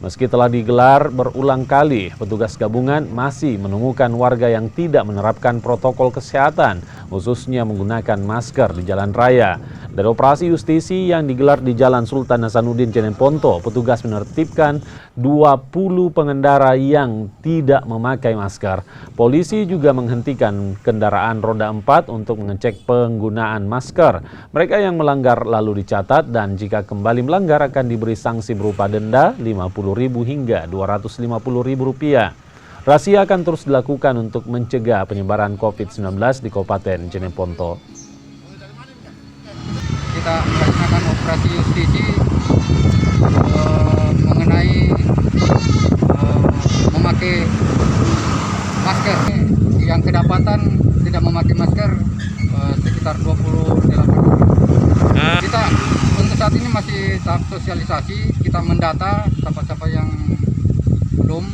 Meski telah digelar berulang kali, petugas gabungan masih menemukan warga yang tidak menerapkan protokol kesehatan, khususnya menggunakan masker di jalan raya. Dari operasi justisi yang digelar di Jalan Sultan Hasanuddin Jeneponto, petugas menertibkan 20 pengendara yang tidak memakai masker. Polisi juga menghentikan kendaraan roda 4 untuk mengecek penggunaan masker. Mereka yang melanggar lalu dicatat dan jika kembali melanggar akan diberi sanksi berupa denda Rp50.000 hingga Rp250.000. Razia akan terus dilakukan untuk mencegah penyebaran COVID-19 di Kabupaten Jeneponto. Kita melaksanakan operasi justisi mengenai memakai masker. Yang kedapatan tidak memakai masker sekitar 28 orang. Kita untuk saat ini masih tahap sosialisasi, kita mendata siapa-siapa yang belum